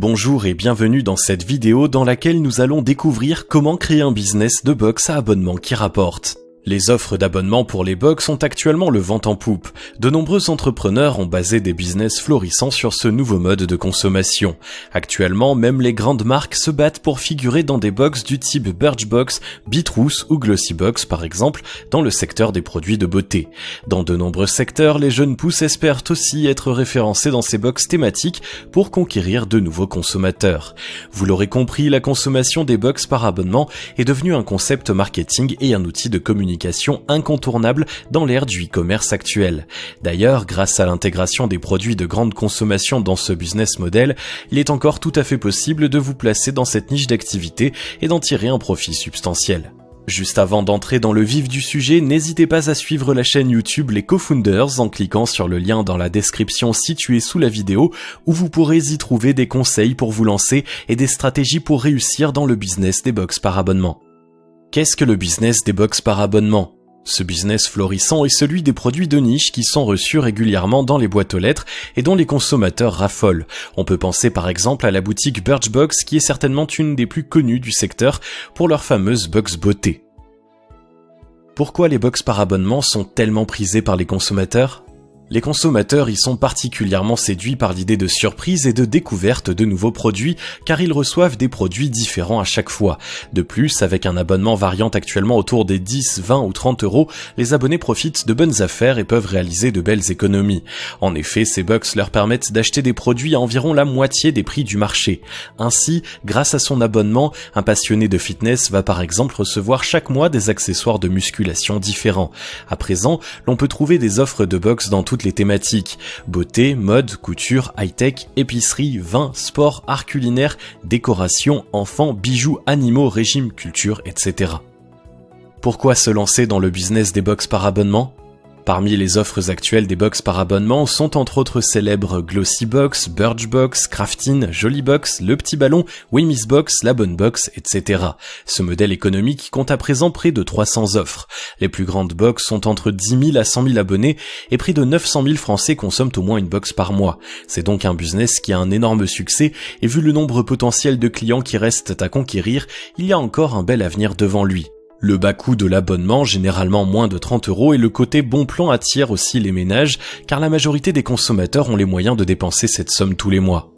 Bonjour et bienvenue dans cette vidéo dans laquelle nous allons découvrir comment créer un business de box à abonnement qui rapporte. Les offres d'abonnement pour les box sont actuellement le vent en poupe. De nombreux entrepreneurs ont basé des business florissants sur ce nouveau mode de consommation. Actuellement, même les grandes marques se battent pour figurer dans des box du type Birchbox, Bitrous ou Glossybox par exemple, dans le secteur des produits de beauté. Dans de nombreux secteurs, les jeunes pousses espèrent aussi être référencés dans ces box thématiques pour conquérir de nouveaux consommateurs. Vous l'aurez compris, la consommation des box par abonnement est devenue un concept marketing et un outil de communication incontournable dans l'ère du e-commerce actuel. D'ailleurs, grâce à l'intégration des produits de grande consommation dans ce business model, il est encore tout à fait possible de vous placer dans cette niche d'activité et d'en tirer un profit substantiel. Juste avant d'entrer dans le vif du sujet, n'hésitez pas à suivre la chaîne YouTube Les Co-Founders en cliquant sur le lien dans la description située sous la vidéo où vous pourrez y trouver des conseils pour vous lancer et des stratégies pour réussir dans le business des box par abonnement. Qu'est-ce que le business des box par abonnement? Ce business florissant est celui des produits de niche qui sont reçus régulièrement dans les boîtes aux lettres et dont les consommateurs raffolent. On peut penser par exemple à la boutique Birchbox qui est certainement une des plus connues du secteur pour leur fameuse box beauté. Pourquoi les box par abonnement sont tellement prisées par les consommateurs? Les consommateurs y sont particulièrement séduits par l'idée de surprise et de découverte de nouveaux produits car ils reçoivent des produits différents à chaque fois. De plus, avec un abonnement variant actuellement autour des 10, 20 ou 30 euros, les abonnés profitent de bonnes affaires et peuvent réaliser de belles économies. En effet, ces box leur permettent d'acheter des produits à environ la moitié des prix du marché. Ainsi, grâce à son abonnement, un passionné de fitness va par exemple recevoir chaque mois des accessoires de musculation différents. À présent, l'on peut trouver des offres de box dans toutes les thématiques, beauté, mode, couture, high-tech, épicerie, vin, sport, art culinaire, décoration, enfants, bijoux, animaux, régime, culture, etc. Pourquoi se lancer dans le business des box par abonnement? Parmi les offres actuelles des box par abonnement sont entre autres célèbres Glossybox, Birchbox, Craftin, Jollybox, Le Petit Ballon, Wemissbox, La Bonne Box, etc. Ce modèle économique compte à présent près de 300 offres. Les plus grandes box sont entre 10 000 à 100 000 abonnés et près de 900 000 Français consomment au moins une box par mois. C'est donc un business qui a un énorme succès et vu le nombre potentiel de clients qui restent à conquérir, il y a encore un bel avenir devant lui. Le bas coût de l'abonnement, généralement moins de 30 euros, et le côté bon plan attire aussi les ménages, car la majorité des consommateurs ont les moyens de dépenser cette somme tous les mois.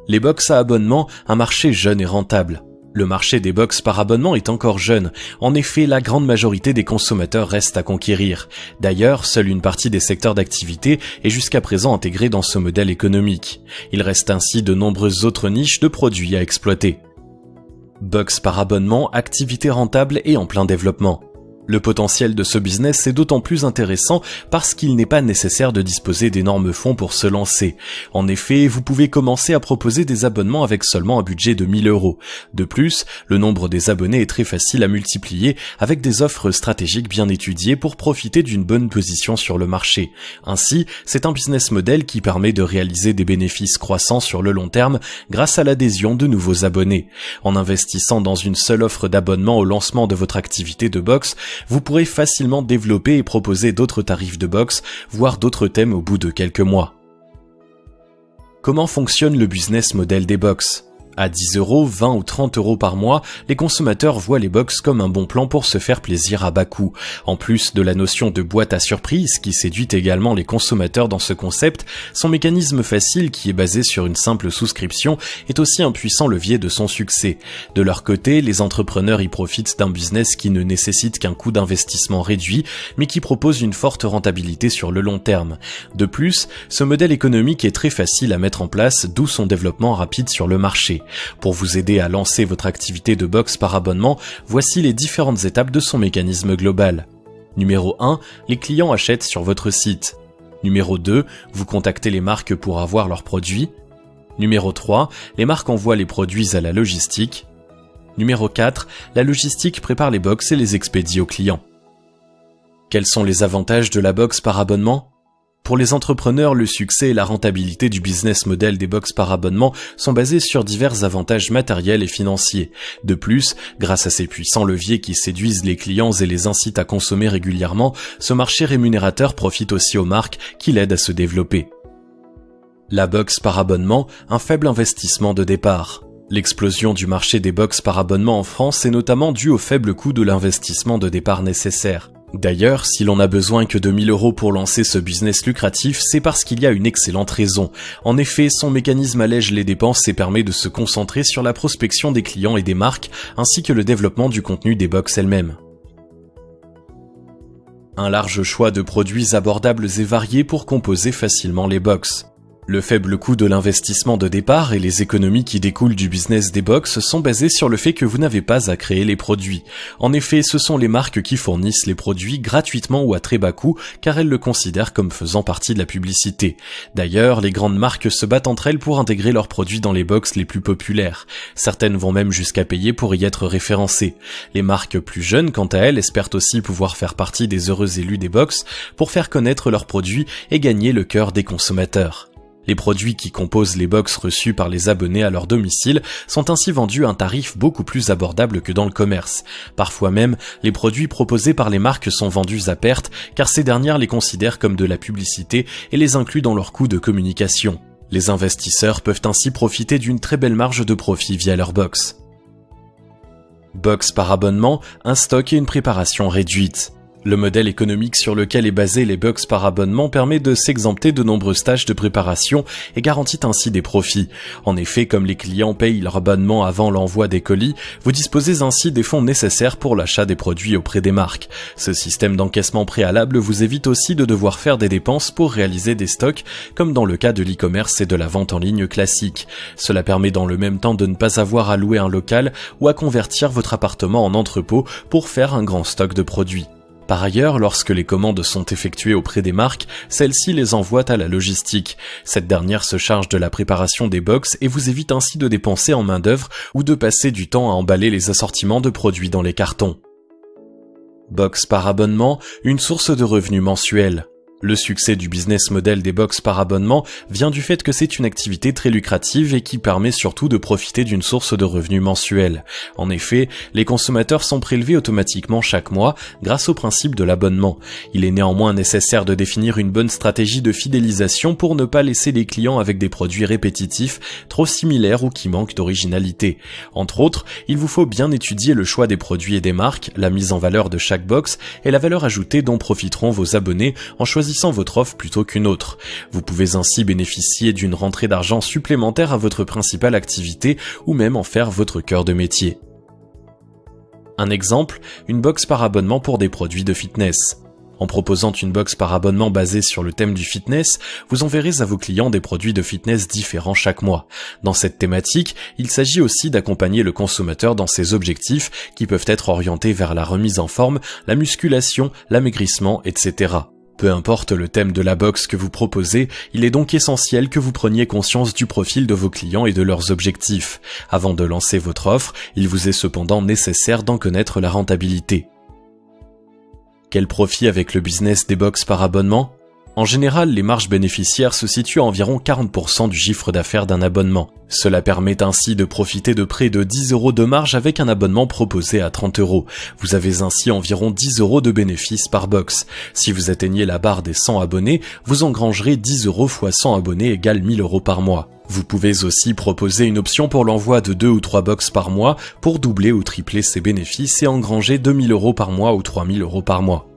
Les box à abonnement, un marché jeune et rentable. Le marché des box par abonnement est encore jeune. En effet, la grande majorité des consommateurs reste à conquérir. D'ailleurs, seule une partie des secteurs d'activité est jusqu'à présent intégrée dans ce modèle économique. Il reste ainsi de nombreuses autres niches de produits à exploiter. Box par abonnement, activité rentable et en plein développement. Le potentiel de ce business est d'autant plus intéressant parce qu'il n'est pas nécessaire de disposer d'énormes fonds pour se lancer. En effet, vous pouvez commencer à proposer des abonnements avec seulement un budget de 1000 euros. De plus, le nombre des abonnés est très facile à multiplier avec des offres stratégiques bien étudiées pour profiter d'une bonne position sur le marché. Ainsi, c'est un business model qui permet de réaliser des bénéfices croissants sur le long terme grâce à l'adhésion de nouveaux abonnés. En investissant dans une seule offre d'abonnement au lancement de votre activité de box, vous pourrez facilement développer et proposer d'autres tarifs de box, voire d'autres thèmes au bout de quelques mois. Comment fonctionne le business model des box? À 10 euros, 20 ou 30 euros par mois, les consommateurs voient les box comme un bon plan pour se faire plaisir à bas coût. En plus de la notion de boîte à surprise qui séduit également les consommateurs dans ce concept, son mécanisme facile qui est basé sur une simple souscription est aussi un puissant levier de son succès. De leur côté, les entrepreneurs y profitent d'un business qui ne nécessite qu'un coût d'investissement réduit, mais qui propose une forte rentabilité sur le long terme. De plus, ce modèle économique est très facile à mettre en place, d'où son développement rapide sur le marché. Pour vous aider à lancer votre activité de box par abonnement, voici les différentes étapes de son mécanisme global. Numéro 1, les clients achètent sur votre site. Numéro 2, vous contactez les marques pour avoir leurs produits. Numéro 3, les marques envoient les produits à la logistique. Numéro 4, la logistique prépare les box et les expédie aux clients. Quels sont les avantages de la box par abonnement? Pour les entrepreneurs, le succès et la rentabilité du business model des box par abonnement sont basés sur divers avantages matériels et financiers. De plus, grâce à ces puissants leviers qui séduisent les clients et les incitent à consommer régulièrement, ce marché rémunérateur profite aussi aux marques qui l'aident à se développer. La box par abonnement, un faible investissement de départ. L'explosion du marché des box par abonnement en France est notamment due au faible coût de l'investissement de départ nécessaire. D'ailleurs, si l'on n'a besoin que de 1 000 € pour lancer ce business lucratif, c'est parce qu'il y a une excellente raison. En effet, son mécanisme allège les dépenses et permet de se concentrer sur la prospection des clients et des marques, ainsi que le développement du contenu des box elles-mêmes. Un large choix de produits abordables et variés pour composer facilement les box. Le faible coût de l'investissement de départ et les économies qui découlent du business des box sont basées sur le fait que vous n'avez pas à créer les produits. En effet, ce sont les marques qui fournissent les produits gratuitement ou à très bas coût car elles le considèrent comme faisant partie de la publicité. D'ailleurs, les grandes marques se battent entre elles pour intégrer leurs produits dans les box les plus populaires. Certaines vont même jusqu'à payer pour y être référencées. Les marques plus jeunes, quant à elles, espèrent aussi pouvoir faire partie des heureux élus des box pour faire connaître leurs produits et gagner le cœur des consommateurs. Les produits qui composent les box reçus par les abonnés à leur domicile sont ainsi vendus à un tarif beaucoup plus abordable que dans le commerce. Parfois même, les produits proposés par les marques sont vendus à perte car ces dernières les considèrent comme de la publicité et les incluent dans leurs coûts de communication. Les investisseurs peuvent ainsi profiter d'une très belle marge de profit via leur box. Box par abonnement, un stock et une préparation réduite. Le modèle économique sur lequel est basé les box par abonnement permet de s'exempter de nombreuses tâches de préparation et garantit ainsi des profits. En effet, comme les clients payent leur abonnement avant l'envoi des colis, vous disposez ainsi des fonds nécessaires pour l'achat des produits auprès des marques. Ce système d'encaissement préalable vous évite aussi de devoir faire des dépenses pour réaliser des stocks, comme dans le cas de l'e-commerce et de la vente en ligne classique. Cela permet dans le même temps de ne pas avoir à louer un local ou à convertir votre appartement en entrepôt pour faire un grand stock de produits. Par ailleurs, lorsque les commandes sont effectuées auprès des marques, celles-ci les envoient à la logistique. Cette dernière se charge de la préparation des box et vous évite ainsi de dépenser en main-d'œuvre ou de passer du temps à emballer les assortiments de produits dans les cartons. Box par abonnement, une source de revenus mensuels. Le succès du business model des box par abonnement vient du fait que c'est une activité très lucrative et qui permet surtout de profiter d'une source de revenus mensuels. En effet, les consommateurs sont prélevés automatiquement chaque mois grâce au principe de l'abonnement. Il est néanmoins nécessaire de définir une bonne stratégie de fidélisation pour ne pas laisser les clients avec des produits répétitifs, trop similaires ou qui manquent d'originalité. Entre autres, il vous faut bien étudier le choix des produits et des marques, la mise en valeur de chaque box et la valeur ajoutée dont profiteront vos abonnés en choisissant votre offre plutôt qu'une autre. Vous pouvez ainsi bénéficier d'une rentrée d'argent supplémentaire à votre principale activité ou même en faire votre cœur de métier. Un exemple, une box par abonnement pour des produits de fitness. En proposant une box par abonnement basée sur le thème du fitness, vous enverrez à vos clients des produits de fitness différents chaque mois. Dans cette thématique, il s'agit aussi d'accompagner le consommateur dans ses objectifs qui peuvent être orientés vers la remise en forme, la musculation, l'amaigrissement, etc. Peu importe le thème de la box que vous proposez, il est donc essentiel que vous preniez conscience du profil de vos clients et de leurs objectifs. Avant de lancer votre offre, il vous est cependant nécessaire d'en connaître la rentabilité. Quel profit avec le business des box par abonnement ? En général, les marges bénéficiaires se situent à environ 40% du chiffre d'affaires d'un abonnement. Cela permet ainsi de profiter de près de 10 € de marge avec un abonnement proposé à 30 €. Vous avez ainsi environ 10 € de bénéfices par box. Si vous atteignez la barre des 100 abonnés, vous engrangerez 10 € x 100 abonnés égale 1 000 € par mois. Vous pouvez aussi proposer une option pour l'envoi de 2 ou 3 box par mois pour doubler ou tripler ces bénéfices et engranger 2 000 € par mois ou 3 000 € par mois.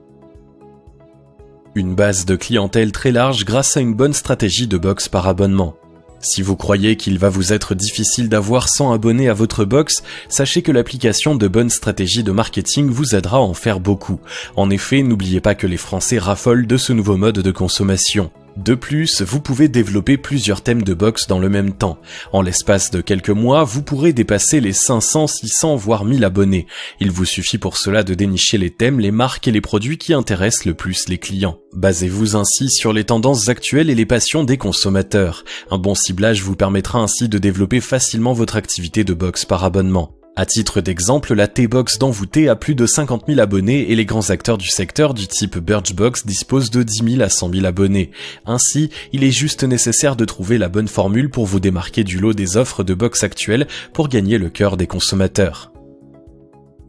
Une base de clientèle très large grâce à une bonne stratégie de box par abonnement. Si vous croyez qu'il va vous être difficile d'avoir 100 abonnés à votre box, sachez que l'application de bonnes stratégies de marketing vous aidera à en faire beaucoup. En effet, n'oubliez pas que les Français raffolent de ce nouveau mode de consommation. De plus, vous pouvez développer plusieurs thèmes de box dans le même temps. En l'espace de quelques mois, vous pourrez dépasser les 500, 600 voire 1000 abonnés. Il vous suffit pour cela de dénicher les thèmes, les marques et les produits qui intéressent le plus les clients. Basez-vous ainsi sur les tendances actuelles et les passions des consommateurs. Un bon ciblage vous permettra ainsi de développer facilement votre activité de box par abonnement. À titre d'exemple, la T-Box d'Envoûté a plus de 50 000 abonnés et les grands acteurs du secteur du type Birchbox disposent de 10 000 à 100 000 abonnés. Ainsi, il est juste nécessaire de trouver la bonne formule pour vous démarquer du lot des offres de box actuelles pour gagner le cœur des consommateurs.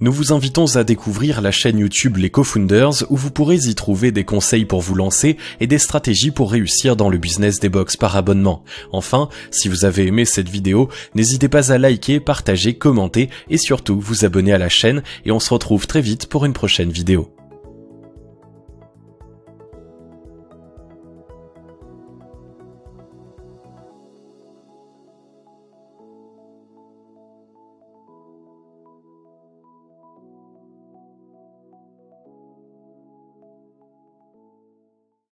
Nous vous invitons à découvrir la chaîne YouTube Les Co-Founders où vous pourrez y trouver des conseils pour vous lancer et des stratégies pour réussir dans le business des box par abonnement. Enfin, si vous avez aimé cette vidéo, n'hésitez pas à liker, partager, commenter et surtout vous abonner à la chaîne et on se retrouve très vite pour une prochaine vidéo.